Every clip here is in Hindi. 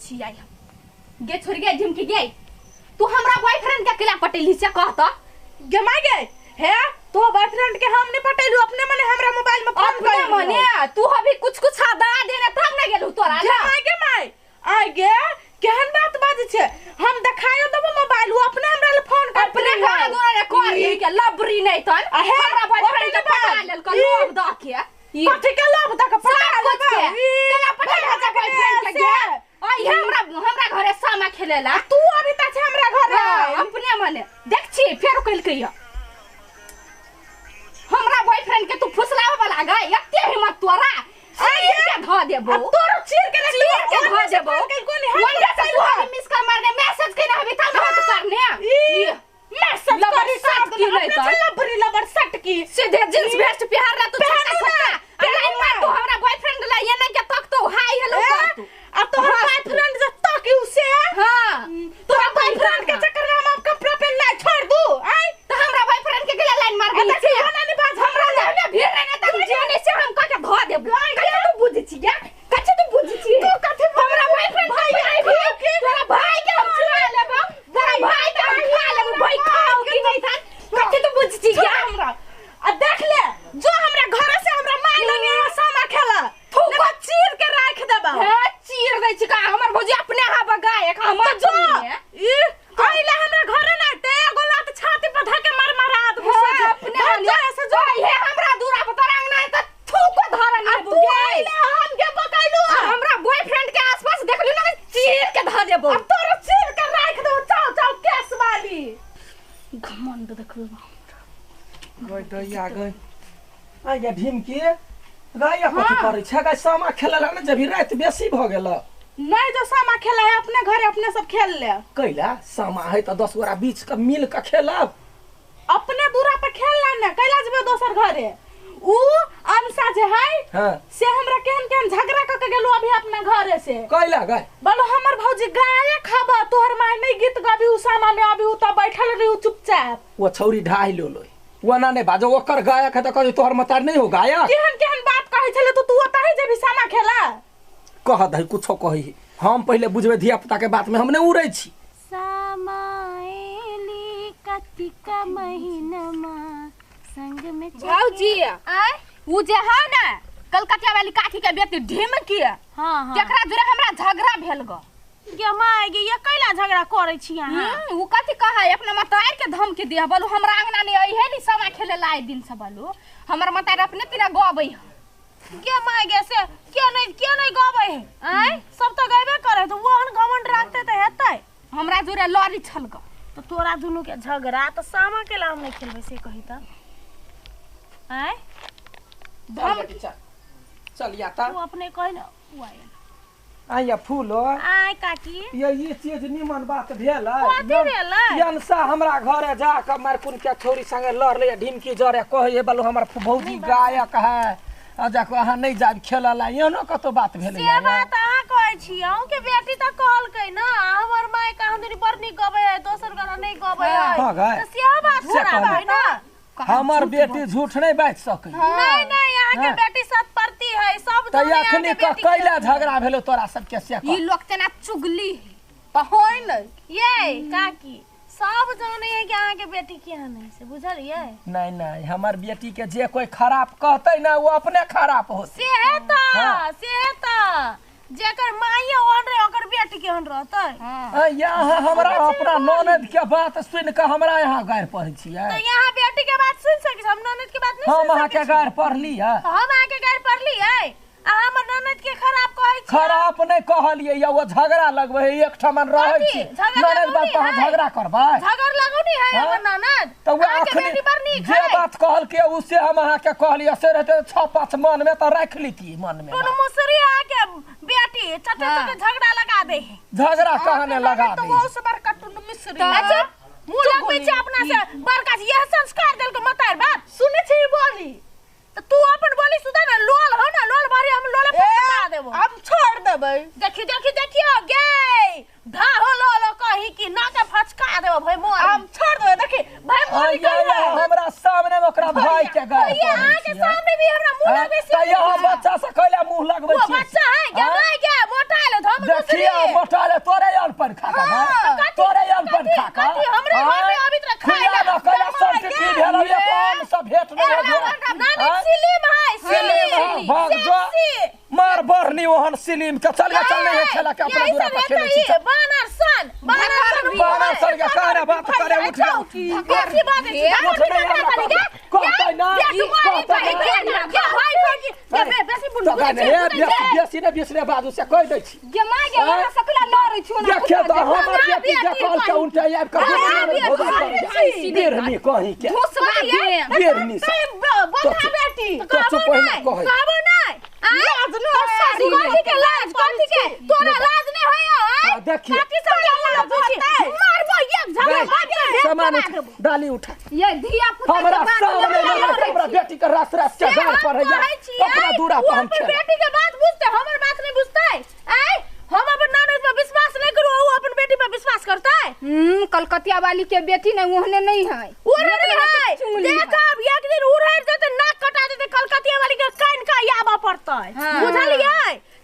छी आई हम गे छोड़ गे झिमकी गे तू हमरा बॉयफ्रेंड के केला पटेली से कहता गे माय गे हे तो बॉयफ्रेंड के हम नहीं पटेलू अपने मने हमरा मोबाइल में फोन अपने मने तू अभी कुछ आदा देने तब ना गेलू तोरा गे माय आई गे केहन बात बाज छे हम देखायो तब मोबाइल वो अपने हमरा ले फोन कर अपने घर दोना रे करी के लबरी नहीं तन हमरा बॉयफ्रेंड के पटा लेल कर लोभ द के कथि के लोभ द के पटा ले केला पटेला जा बॉयफ्रेंड के गे आई हमरा घरे सामा खेलेला तू अभी तक हमरा घरे अपने मने देख छी फेर कइल कहिया हमरा बॉयफ्रेंड के तू फुसलावे वाला गा एते हिम्मत तोरा चीर के ध देबो तोरो चीर के ध देबो वंडे से तू हमें मिस कर मारने मैसेज के ना अभी तक मत करने मैसेज करी साथ की नहीं तो लबरी लबर सट की सीधे जींस वेस्ट पहन ला तू छोटा अरे मैं तो हमरा बॉयफ्रेंड ला ये नहीं के तक तो हाय हेलो कर तू अब तो बॉयफ्रेंड जब तक उसे हां तोरा बॉयफ्रेंड के चक्कर में हम कपड़ा पहनना छोड़ दू आई तो हमरा बॉयफ्रेंड के गला लाइन मार दी से नहीं बात हमरा ले भीड़ रहने तक जीने से हम का ध देबो कच्चे तू बुझ छी या कच्चे तू बुझ छी तू कथे हमरा बॉयफ्रेंड भाई भी तोरा भाई के हम चुरा लेबो तोरा भाई के हम खा लेबो भाई खाओ की नहीं था कच्चे तू बुझ छी या हमरा आ देख ले जो हमरा घर से हमरा माई लगे सामा खेला तू को चीर के रख देबा है चीर दे छी का हमर भौजी अपने हा बगा एक हमर जो ई आइला हमरा घरे ना ते एगो लात छाती पर धके मार मारात घुसे अपने हलिया से जो हे हमरा दूरा पर तोरा अंगना त थू को धरा ना तू आइला हम के पकैलू हमरा बॉयफ्रेंड के आसपास देखलू ना चीर के ध देबो अब तोरा चीर के रख दो चाव चाव केस वाली घमंड देखलू गई दैया गई आ या भीम के गया कथि करै छ गई सामा खेलला न जब रात बेसी भ गेल नहीं जो सामा खेला है अपने घरे अपने सब खेल ले कैला सामा है त 10 गोरा बीच के मिल के खेलब अपने दूरा पर खेलला न कैला जबे दोसर घरे ऊ अनसा जे है हां से हमरा केहन झगड़ा क के गेलु अभी अपना घरे से कैला गई बोलो हमर भौजी गाय खाबा तोहर माय नहीं गीत गाबी उ सामा में अभी उ त बैठल रही चुपचाप वो छौरी ढाई लोई वना ने बाजो ओकर गायक है त कहि तोहर मतार नहीं हो गायक केहन बात कहै छले तू ओतही जेबी सामा खेला कह दही कुछो कही हम पहले बुझबे धिया पुता के बात में हम नहीं उड़ै छी समाएली कार्तिका महीनमा संग में भौजी आय उ जे है ना कलकतिया वाली काठी के बेटी ढिमकी हां हां केकरा जुरे हमरा झगड़ा भेल ग गे माय गे ये कैला झगड़ा करे छी यहां उ कथि कहै अपना मतार के धमकी दिया बोलू हमरा अंगना ने अइहे नी सामा खेले लाए दिन से बोलू हमर मतार अपने तिना गबै गे माय गे से के नहीं गबै है आय सब तो गबे करे तो वो घमंड रखते त हेतै हमरा जुरे लड़ी छल ग तो तोरा दुनु के झगड़ा तो सामा के लाम नहीं खेलबे से कहि त आय चल या ता तू अपने कह न उ आय आया फूलो आय काकी ये चीज निमन बात भेल कथि भेल यनसा हमरा घरे जा के मार कुन के छोरी संगे लड़ ले ढिमकी जरे कहे बोलो हमर भौजी गायक है आ जा को अहाँ नहीं जाब खेलला यनो कतो बात भेल से बात अहाँ कहै छी अहूं के बेटी त कहल कै न हमर माय कहां बरनी गबै है दोसर गाना नहीं गबै है त से बात छोड़ा है ना हमर बेटी झूठ नहीं बाज सकै नहीं यहाँ के बेटी सत परती है सब त अखनी कैला झगड़ा भेलो तोरा सब के से ई लोग तना चुगली त होय न ये काकी सब जाने है कि अहाँ के बेटी केहन है से बुझलिए नहीं हमर बेटी के जे कोई खराब कहतै ना वो अपने खराब हो से है त जेकर माई ओन रे ओकर बेटी केहन रहतै हां यहाँ हमरा अपना ननद के बात सुन के हमरा यहाँ गायर पढ़ै छियै तो यहाँ बेटी के बात सुन सकै हम ननद के बात नहीं हम अहाँ के गायर पढ़ली है हम अहाँ के गायर पढ़ली है हमर ननद के खराब कहै छी खराब नहीं कहलिए या वो झगड़ा लगबै एक ठमन रहै छी ननद बात पर झगड़ा करबै झगड़ लगौनी है हमर ननद तो वो अखनी जे बात कहल के उसे हम अहाँ के कहलिए से रहते 6-5 मन में त रख लीती मन में कोनो मुसरी आके बेटी चटे झगड़ा लगा दे झगड़ा कहने लगा दे तो वो से बड़का टुन मिश्री अच्छा मुंह लगबै छै अपना से बड़का यह संस्कार देल के मतार बात सुनै छी बोली तो तू अपन बोली सुधा ना लोल हो ना लोल बारी हम लोले पका देबो हम छोड़ देबै देखियो गे धा हो लोल कहि कि ना के फचका देबो भाई मोर हम छोड़ देबै देखि भाई मोर या हमरा सामने में ओकरा भाई के गाय ये आहाँ के सामने भी हमरा मुंह लगबै से यहाँ बच्चा से कहले मुंह लगबै छी वो बच्चा है गे भाई गे मोटा ले धम देखिए मोटा का है तोरे अनपन खा का हमरे घर में अभी तक खाए ना कला सब की भेल ये कौन सब भेट नहीं हो ना सिलीम है सिलीम भाग जो मार बरनी ओहन सिलीम के चल नहीं खेला के अपना दूरा पर खेले छी बानर सन के कहने बात करे उठ जाओ कैसी बात है कहते ना क्या भाई क्या बेसी बुल तो कहने बेसी ने बाजू से कह दै छी जे मां गे हमरा सकला लड़ै छी ये खेत हमर बेटी के कॉल के उनटे आब के बेरनी कहि के बेरनी से बोला बेटी कहबो नहीं लाज न कथि के लाज कथि के तोरा लाज नहीं होय देखिए काटी सब लाज होतै मारबो एक झगड़ा मार सामान डाली उठा ये धिया पुता हमरा सामने हमरा बेटी के रास के गाल पर है अपना दूरा पर हम खेल बेटी के बात बुझते हमर बात नहीं बुझते ऐ हम अपन ननद पर विश्वास नहीं करू वो अपन बेटी पर विश्वास करता है कलकतिया वाली के बेटी नहीं ओहने नहीं है ओहने नहीं है देख अब एक दिन उड़ाड़ देते नाक कटा देते कलकतिया वाली के कान का याबा पड़ता है बुझलिए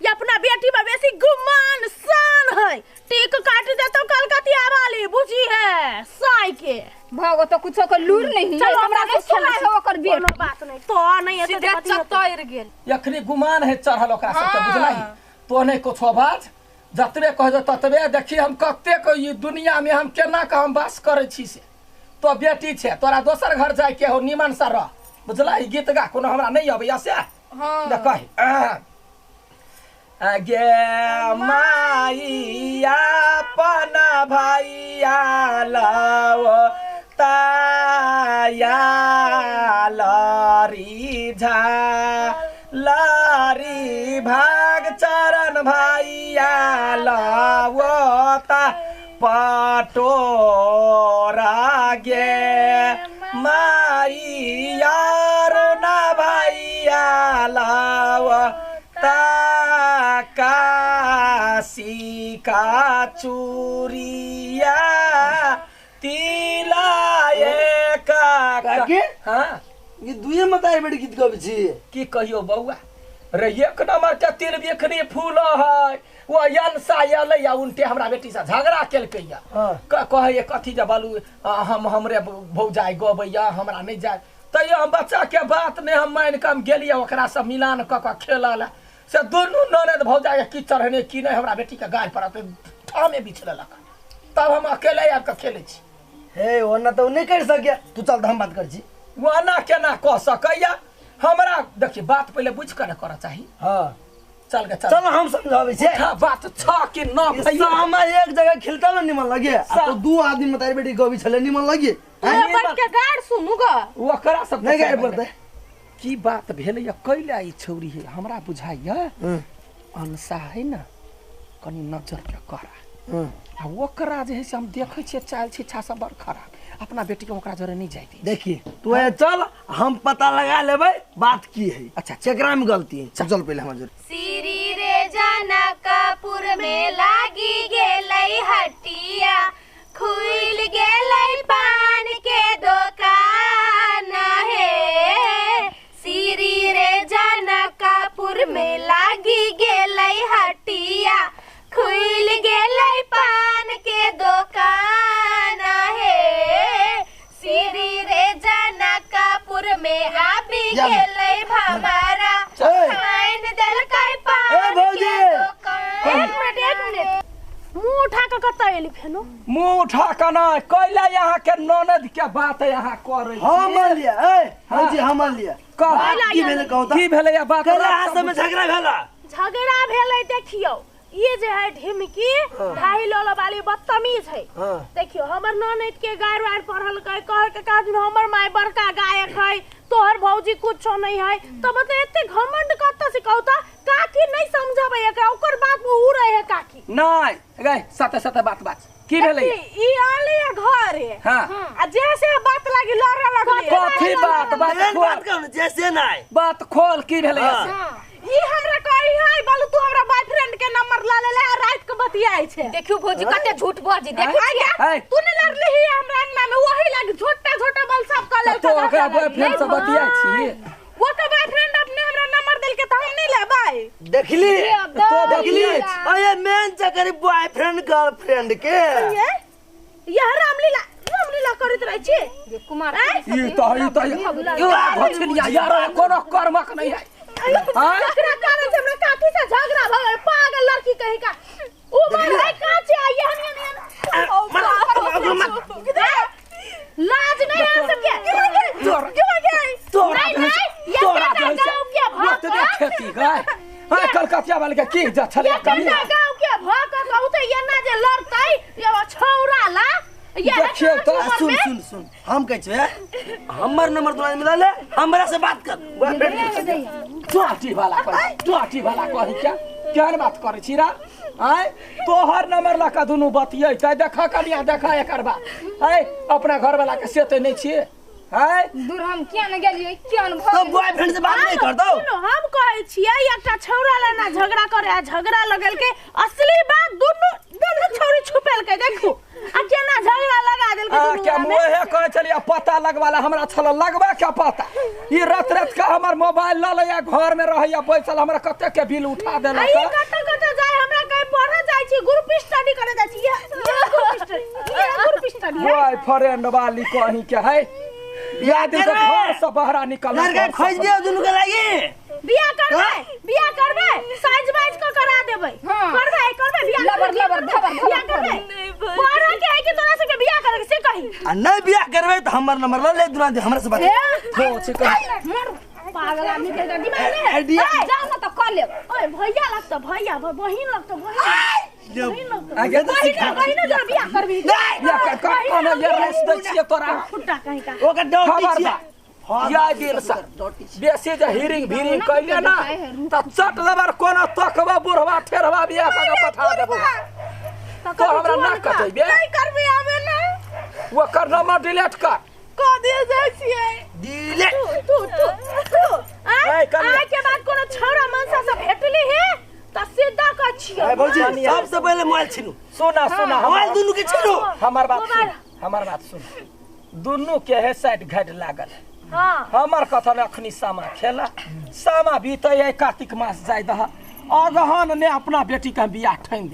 ये अपना बेटी पर बेसी गुमान सान है टीक काट दे तो कलकतिया वाली बुझी है साई के भागो तो कुछो के लूर नहीं चलो हमरा से सुना है ओकर कोनो बेटी बात नहीं तो नहीं है सीधे चतैर गेल यखनी गुमान है चढ़ल ओकरा सब बुझलाई तो नहीं कुछ बात जतबे कह दे ततबे देखी हम कते को ई दुनिया में हम केना के हम वास करे छी से तो बेटी छे तोरा दोसर घर जाय के हो निमन से रह बुझला ई गीत गा कोनो हमरा नहीं आबैया से हां देख गे माईया अपना भैया लाओ ताया लारी झा लारी भाग चरण भैया लावता पटोरा गे माईया रोना भैया लावता काशी का चूरिया तिलाए का हाँ ये दुए मताई बड़ी गीत गाबै छी की कहियो बउआ रे एक नंबर के तिल बेखनी फूल है वो यनसा यले या उनटे हमरा बेटी से झगड़ा केलकै या कहे कथी जे बालू हमरे भौजाई गबैया हमरा नहीं जाय तैयो हम बच्चा के बात नहीं हम मान के हम गेलिए ओकरा से मिलान क के खेलल से दोनों ननद भौजाई के कीचड़ है कि नहीं हमरा बेटी के गाय पर ठामे बिछ लेलक तब हम अकेले आब के खेले छी हे ओना तो नहीं कर सके तू चल त हम बात कर छी वना केना कह सकैया हमरा देखिए बात पहले बुझ कर करा चाहिए हां चल के चल हम समझाबै छी बात छ कि न भैया हम एक जगह खेलता न निमन लगे तो दो आदमी मताई बेटी गबी छले निमन लगे बैठ के गाड़ सुनू ग ओकरा सब नहीं गाड़ पड़ते की बात भेले या कैला ई छौरी है हमरा बुझाइया अनसा है ना कनी नजर के करा आ ओकरा जे है से हम देखै छियै चाल छिछा सब बड़ खराब अपना बेटी के ओकरा जरे नहीं जाय दी देखिए तू चल हम पता लगा लेबै बात की है अच्छा चेकरा में गलती है चल पहले हम जरे श्री रे जनकपुर में लागी गेलै हटिया खुल गेलै पान के दुकान है श्री रे जनकपुर में लागी गेलै हटिया खुल गेलै पान के दुकान है श्री रे जनकपुर में आबि गेलै भमरा खाइन देलकै पान के दुकान एक मिनट मुंह उठा के कत एली फेनो मुंह उठा के ना कैला यहाँ के ननद के बात यहाँ करे हां मान लिया ए हां जी हम मान लिया की भेले कहू त की भेले या बात कला हाथ में झगड़ा भेला झगड़ा भेलै देखियो ये जे है ढिमकी ढाई लोला वाली बदतमीज है देखियो हमर ननद के गाय वार पढ़ल के कह के काज में हमर माय बड़का गायक है तोहर भौजी कुछो नहीं है तब तो एते घमंड कत्ता से कहता काकी नहीं समझाबे एकरा ओकर बात में उ रहे काकी नहीं गए सते सते बात की भेलै ई आले घर है हां आ जैसे बात लागी लड़ा लगली कथी बात कहू जैसे नहीं बात खोल की भेलै ई हमरा कहि है बोलू तू हमरा बॉयफ्रेंड के नंबर ला ले रात के बतियाई छे देखियो भौजी कते झूठ बाजी देखियो तू ने लड़ली ही हमरा अंगना में वही लागी छोटा छोटा बल सब कर ले तो ओकरा बॉयफ्रेंड से बतियाई छी वो का बॉयफ्रेंड अपने हमरा नंबर देल के त हम नहीं लेबै देखली तो देखली अरे मेन चक्कर बॉयफ्रेंड गर्लफ्रेंड के यह रामलीला करत रहै छी कुमार ई तो क्यों घोचलिया यार कोनो कर्मक नहीं है हां एकरा कारण से हमरा काकी से झगड़ा भ गेल पागल लड़की कहि का उमर है काचे आई लाज नहीं आ सके खेती गए कलकतिया वाले के की जा छले कमी गांव के भक कहू त एना जे लड़तै ये छौरा ला देखिए तो सुन हम कह छे हमर नंबर तोरा मिला ले हमरा से बात कर टोटी वाला कह क्या बात करे छी रा आय तोहर नंबर ला का दुनु बतियै त देखा कनिया देखा एकर बा आय अपना घर वाला के सेते नहीं छी आय दूर हम क्या न गेलिए क्या न तो बॉयफ्रेंड से बात नहीं कर दो हम कहै छियै एकटा छौरा ला ना झगड़ा करे आ झगड़ा लगल के असली बात दोनों छौरी छुपेल के देखू आ केना झगड़ा लगा देल के हां क्या मोहे कह चलिए पता लगवाला हमरा छल लगबा क्या पता ई रात का हमर मोबाइल ल ले घर में रहैया बैसल हमरा कते के बिल उठा देलक आई कत जाय हमरा कहीं पढ़ा जाय छी ग्रुप स्टडी करे जाय छी ये ग्रुप स्टडी है बॉयफ्रेंड वाली कहीं के है याद है घर से बाहर निकल लड़का खोज दियो दुनु के लागी बियाह करबे साइज वाइज को करा देबै करबे बियाह बियाह करबे पढ़ा के है कि तोरा से के बियाह करे से कही आ नहीं बियाह करबे त हमर नंबर ले दुना दे हमरा से बात हो से कह पागल आदमी के दिमाग में आइडिया जा न त कर ले ओए भैया लगता भैया बहिन लगता बहिन आगे तो सिखा बहिन जरा बियाह करबी या कौन ये रेस दै छिए तोरा फुट्टा कहीं का ओकर डोटी छिया या दिल से बेसी जे हिरिंग भिरिंग कइले ना त चट लबर कोनो तकवा बुढ़वा ठेरवा बियाह का पठा देबो तो हमरा ना कटैबे नहीं करबी आबे ना वो कर नंबर डिलीट कर को दिए जाय छियै दिले तू आ के बाद कोनो छौरा मनसा से भेटली है त सीधा क छियै ए भौजी सबसे पहले मोबाइल छिनु सुना मोबाइल दुनु के छिनु हमर बात सुन दुनु के है साइड घाट लागल हां हमर कथन अखनी सामा खेला सामा बीतै है कार्तिक मास जाय दह अगहन ने अपना बेटी के बियाह ठैन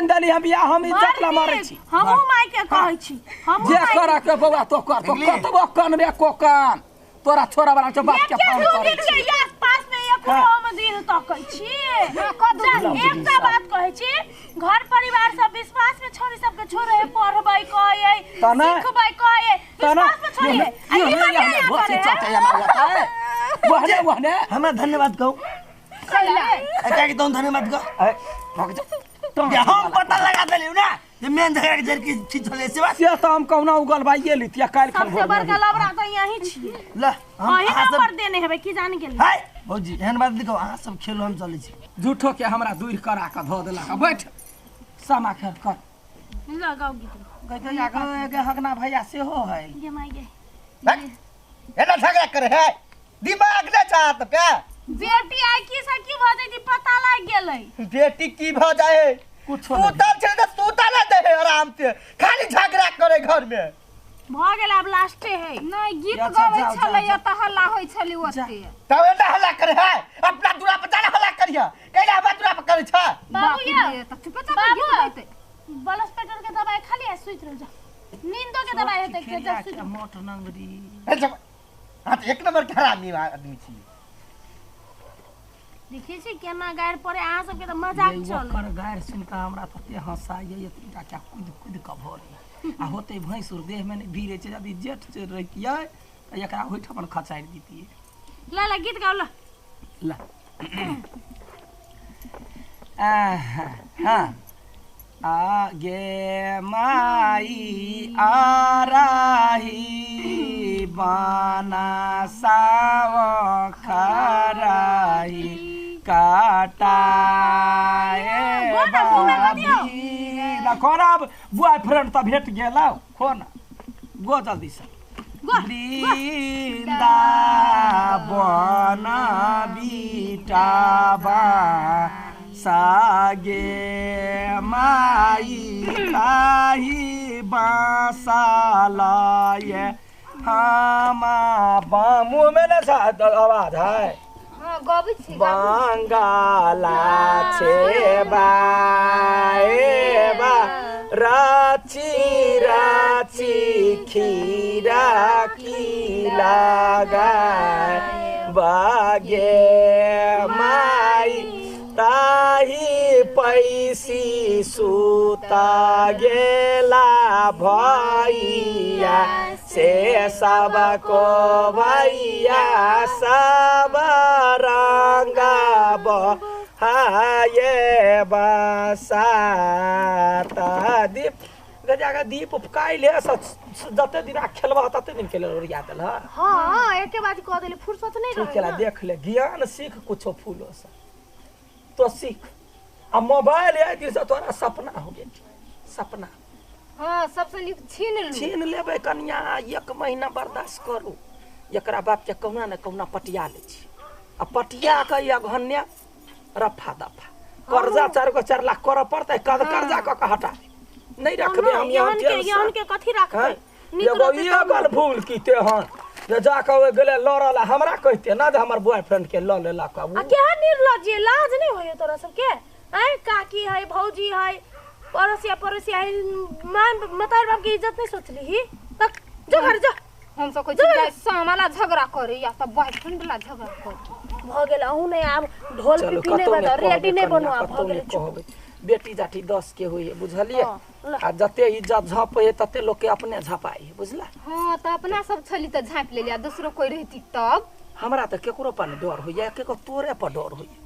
देली हम बियाह हम इज्जत ला मारै छी हमहु माई के कहै छी हम जे करा के बौआ तो कर तो कतबो कनबे कोकान तोरा छोरा वाला के बात के फोन करे छी यार पास में एक हम दिन तकै छी एकटा बात कहै छी घर परिवार सब विश्वास में छोरी सब के छोरे पढ़बै कहै सिखबै कहै विश्वास में छोरी है बहुत चाचा या मांगता है वहने हमरा धन्यवाद कहू क्या के तुम धन्यवाद कहो हम पता लगा देलियो ना ये मेन जगह के जर की चीज होले से बात से तो हम कहना उगल भाई लितिया काल खन सबसे बड़का लबरा त यही छी ल हम नंबर देने हेबे की जाने के लिए हाय भौजी एहन बात देखो अहाँ सब खेलो हम चलै छी झूठो के हमरा दूर करा के धो देलक बैठ सामा खेल कर लगाओ गीत गया के हगना भैया से हो है ये माई गे एना झगड़ा करे है दिमाग न चाहत क्या बेटी आई की सकी भ जाई पता लाग गेलै बेटी की भ जाए कुछ सुतल छे त सुता ना दे आराम से खाली झगड़ा करे घर में भ गेल अब लास्टे है नहीं गीत गाबै छलै त हल्ला होय छलै ओते तब एना हल्ला करे है अपना दूरा पर जाना हल्ला करिया कैला बा दूरा पर करे छ बाबू या त चुप चाप गीत गाइते ब्लड प्रेशर के दवाई खाली है सुइत रह जा नींदो के दवाई होते के जा सुइत मोट नंगरी हां तो एक नंबर के हरामी आदमी छी देखै छी केना गायर परे अहाँ सबके त मजाक चल कर गायर सुन के हमरा तते हंसाइए ये तीनटा क्या कूद के भोरे आ होते भैंसुर देह में भीरे छै यदि जेठ रहितिए त एकरा होठ अपन खचाइ दीतिए ला गीत गाउ ला हां आगे माई आराही बाना साव खराही काटाए खराब बॉयफ्रेंड त भेट गेला खोना गो जल्दी से वृंदावन बीटाबा सागे माई ताही बांसालाये हमा बामू में ना आवाज है हां गबै छी बांगाला छे बाएबा राची राची खीरा की लगाए बागे माई ताही पैसी सुता गेला भैया से सबको भैया सब रंगा बहाये बसाता दीप गजागा दीप उपकाइले जते दिन खेलबा तते दिन के ओरिया देल हां एके बात कह देली फुर्सत नहीं ठीक है देख ले ज्ञान सीख कुछो फूलो से तो सीख आ मोबाइल है कि तोरा सपना हो गया सपना हां सबसे छीन लेबे कन्या 1 महीना बर्दाश्त करू एकरा बाप के कौना न कौना पटिया ले छी आ पटिया के या घन्या रफा दफा कर्जा 4 लाख कर पड़ते कर्जा क हटा नहीं रखबे हम यहाँ के कथी रखबे एगो ये गल भूल कीते हन जे जाके गेले लड़ला हमरा कहते ना जे हमर बॉयफ्रेंड के ल लेला का आ क्या निर्लज लाज नहीं होय तोरा सब के हैं काकी है भौजी है पड़ोसिया है मां मतार बाप की इज्जत नहीं सोचली ही तक जो घर जा हम सब कोई जाय सामाला झगड़ा करे या त बॉयफ्रेंड ला झगड़ा करे भ गेल अहू नहीं आब ढोल पिपी नहीं बजा रेडी नहीं बनवा भ गेल कहबे बेटी जाठी 10 के होई बुझलिए आ जते इज्जत झपे तते लोग के अपने झपाई बुझला हां त अपना सब छली त झाप ले लिया दूसरो कोई रहती तब हमरा त केकरो पर डर होइया केको तोरे पर डर होइया